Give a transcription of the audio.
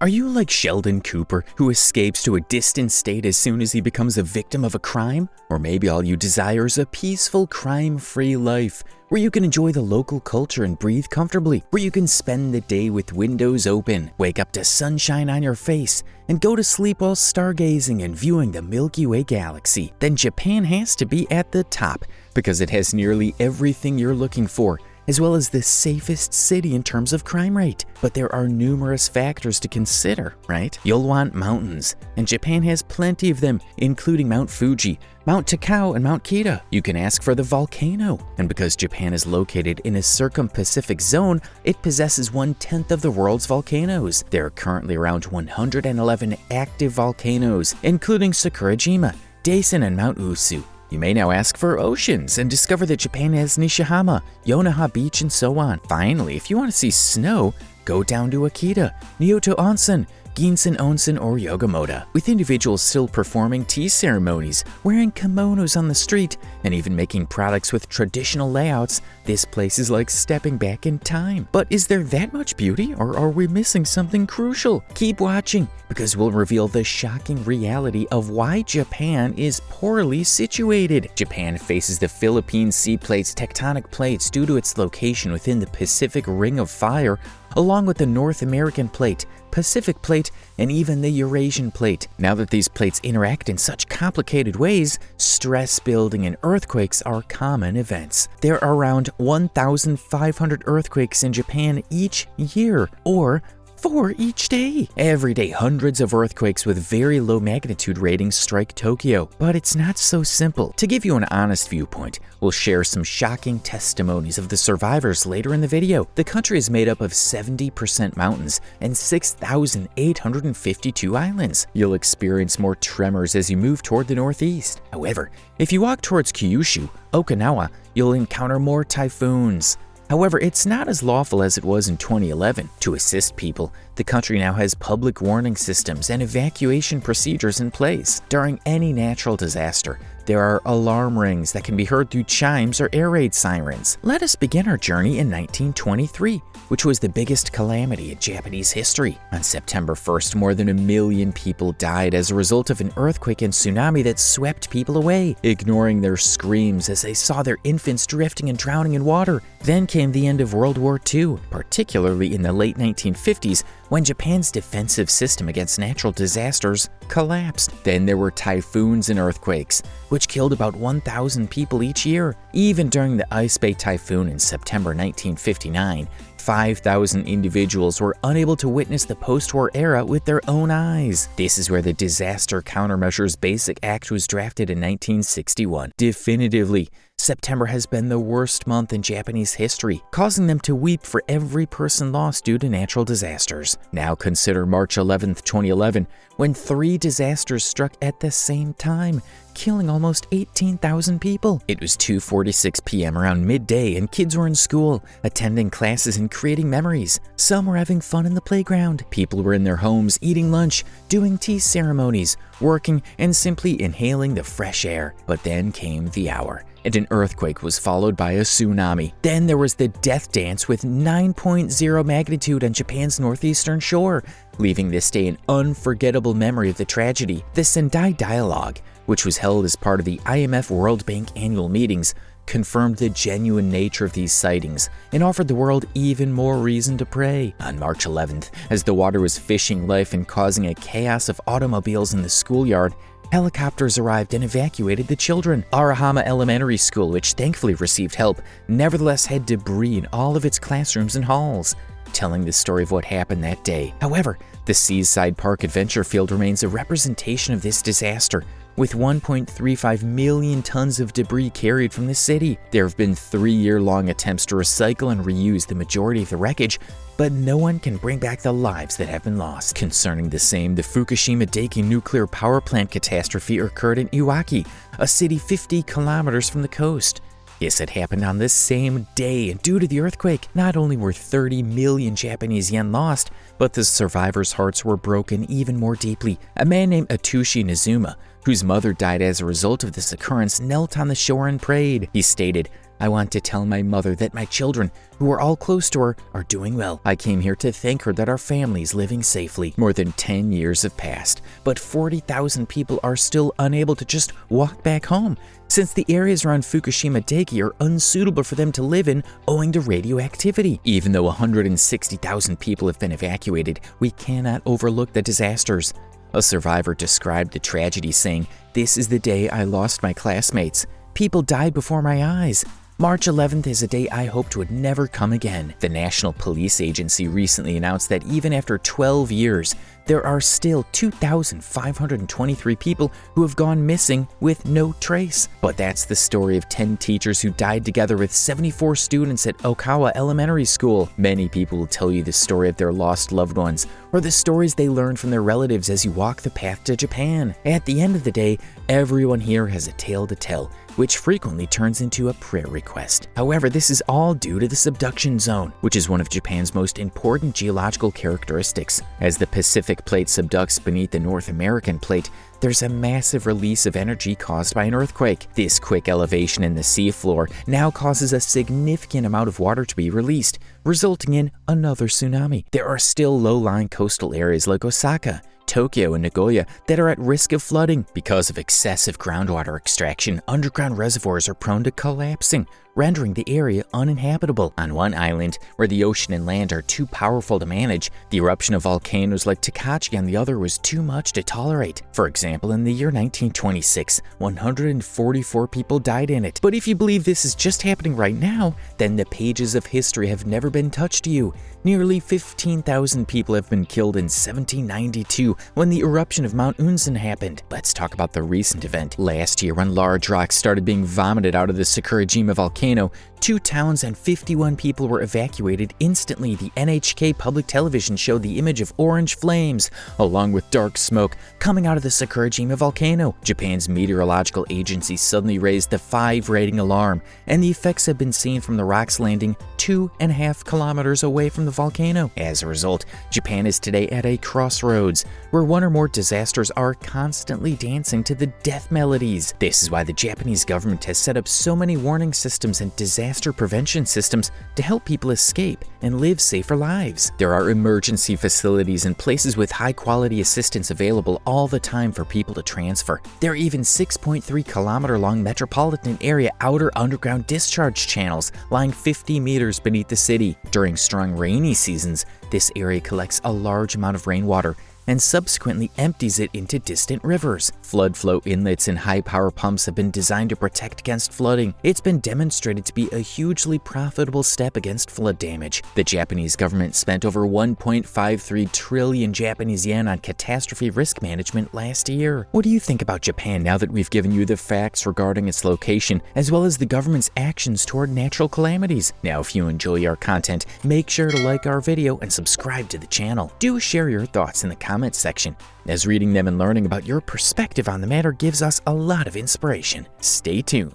Are you like Sheldon Cooper, who escapes to a distant state as soon as he becomes a victim of a crime? Or maybe all you desire is a peaceful, crime-free life, where you can enjoy the local culture and breathe comfortably, where you can spend the day with windows open, wake up to sunshine on your face, and go to sleep while stargazing and viewing the Milky Way galaxy. Then Japan has to be at the top, because it has nearly everything you're looking for, as well as the safest city in terms of crime rate. But there are numerous factors to consider, right? You'll want mountains, and Japan has plenty of them, including Mount Fuji, Mount Takao, and Mount Akita. You can ask for the volcano, and because Japan is located in a circum-Pacific zone, it possesses 1/10 of the world's volcanoes. There are currently around 111 active volcanoes, including Sakurajima, Daisen, and Mount Usu. You may now ask for oceans and discover that Japan has Nishihama, Yonaha Beach, and so on. Finally, if you want to see snow, go down to Akita, Nyuto Onsen, Ginzan Onsen, or Yamagata, with individuals still performing tea ceremonies, wearing kimonos on the street, and even making products with traditional layouts. This place is like stepping back in time. But is there that much beauty, or are we missing something crucial? Keep watching, because we'll reveal the shocking reality of why Japan is poorly situated. Japan faces the Philippine Sea Plate's tectonic plates due to its location within the Pacific Ring of Fire, along with the North American Plate, Pacific Plate, and even the Eurasian Plate. Now that these plates interact in such complicated ways, stress building and earthquakes are common events. There are around 1,500 earthquakes in Japan each year, or 4 each day. Every day, hundreds of earthquakes with very low magnitude ratings strike Tokyo. But it's not so simple. To give you an honest viewpoint, we'll share some shocking testimonies of the survivors later in the video. The country is made up of 70% mountains and 6,852 islands. You'll experience more tremors as you move toward the northeast. However, if you walk towards Kyushu, Okinawa, you'll encounter more typhoons. However, it's not as lawful as it was in 2011. To assist people, the country now has public warning systems and evacuation procedures in place. During any natural disaster, there are alarm rings that can be heard through chimes or air raid sirens. Let us begin our journey in 1923, which was the biggest calamity in Japanese history. On September 1st, more than 1 million people died as a result of an earthquake and tsunami that swept people away, ignoring their screams as they saw their infants drifting and drowning in water. Then came the end of World War II, particularly in the late 1950s, when Japan's defensive system against natural disasters collapsed. Then there were typhoons and earthquakes, which killed about 1,000 people each year. Even during the Ice Bay Typhoon in September 1959, 5,000 individuals were unable to witness the post-war era with their own eyes. This is where the Disaster Countermeasures Basic Act was drafted in 1961. Definitively, September has been the worst month in Japanese history, causing them to weep for every person lost due to natural disasters. Now consider March 11, 2011, when 3 disasters struck at the same time, killing almost 18,000 people. It was 2:46 p.m. around midday, and kids were in school, attending classes and creating memories. Some were having fun in the playground. People were in their homes eating lunch, doing tea ceremonies, working, and simply inhaling the fresh air. But then came the hour, and an earthquake was followed by a tsunami. Then there was the death dance with 9.0 magnitude on Japan's northeastern shore, leaving this day an unforgettable memory of the tragedy. The Sendai Dialogue, which was held as part of the IMF World Bank annual meetings, confirmed the genuine nature of these sightings and offered the world even more reason to pray. On March 11th, as the water was fishing life and causing a chaos of automobiles in the schoolyard, helicopters arrived and evacuated the children. Arahama Elementary School, which thankfully received help, nevertheless had debris in all of its classrooms and halls, telling the story of what happened that day. However, the Seaside Park Adventure Field remains a representation of this disaster, with 1.35 million tons of debris carried from the city. There have been 3-year-long attempts to recycle and reuse the majority of the wreckage, but no one can bring back the lives that have been lost. Concerning the same, the Fukushima Daiichi nuclear power plant catastrophe occurred in Iwaki, a city 50 kilometers from the coast. Yes, it happened on this same day, and due to the earthquake, not only were 30 million Japanese yen lost, but the survivors' hearts were broken even more deeply. A man named Atsushi Nizuma, whose mother died as a result of this occurrence, knelt on the shore and prayed. He stated, I want to tell my mother that my children, who are all close to her, are doing well. I came here to thank her that our family is living safely. More than 10 years have passed, but 40,000 people are still unable to just walk back home, since the areas around Fukushima Daiichi are unsuitable for them to live in owing to radioactivity. Even though 160,000 people have been evacuated, we cannot overlook the disasters. A survivor described the tragedy saying, "This is the day I lost my classmates. People died before my eyes. March 11th is a day I hoped would never come again." The National Police Agency recently announced that even after 12 years, there are still 2,523 people who have gone missing with no trace. But that's the story of 10 teachers who died together with 74 students at Okawa Elementary School. Many people will tell you the story of their lost loved ones, or the stories they learned from their relatives as you walk the path to Japan. At the end of the day, everyone here has a tale to tell, which frequently turns into a prayer request. However, this is all due to the subduction zone, which is one of Japan's most important geological characteristics. As the Pacific plate subducts beneath the North American plate, there's a massive release of energy caused by an earthquake. This quick elevation in the seafloor now causes a significant amount of water to be released, resulting in another tsunami. There are still low-lying coastal areas like Osaka, Tokyo, and Nagoya that are at risk of flooding. Because of excessive groundwater extraction, underground reservoirs are prone to collapsing, rendering the area uninhabitable. On one island, where the ocean and land are too powerful to manage, the eruption of volcanoes like Takao on the other was too much to tolerate. For example, in the year 1926, 144 people died in it. But if you believe this is just happening right now, then the pages of history have never been touched to you. Nearly 15,000 people have been killed in 1792 when the eruption of Mount Onsen happened. Let's talk about the recent event. Last year, when large rocks started being vomited out of the Sakurajima volcano, 2 towns and 51 people were evacuated instantly. The NHK public television showed the image of orange flames, along with dark smoke, coming out of the Sakurajima volcano. Japan's meteorological agency suddenly raised the 5 rating alarm, and the effects have been seen from the rocks landing 2.5 kilometers away from the volcano. As a result, Japan is today at a crossroads, where one or more disasters are constantly dancing to the death melodies. This is why the Japanese government has set up so many warning systems and disaster prevention systems to help people escape and live safer lives. There are emergency facilities and places with high-quality assistance available all the time for people to transfer. There are even 6.3-kilometer-long metropolitan area outer underground discharge channels lying 50 meters beneath the city. During strong rainy seasons, this area collects a large amount of rainwater and subsequently empties it into distant rivers. Flood flow inlets and high-power pumps have been designed to protect against flooding. It's been demonstrated to be a hugely profitable step against flood damage. The Japanese government spent over 1.53 trillion Japanese yen on catastrophe risk management last year. What do you think about Japan now that we've given you the facts regarding its location, as well as the government's actions toward natural calamities? Now, if you enjoy our content, make sure to like our video and subscribe to the channel. Do share your thoughts in the comments section, as reading them and learning about your perspective on the matter gives us a lot of inspiration. Stay tuned.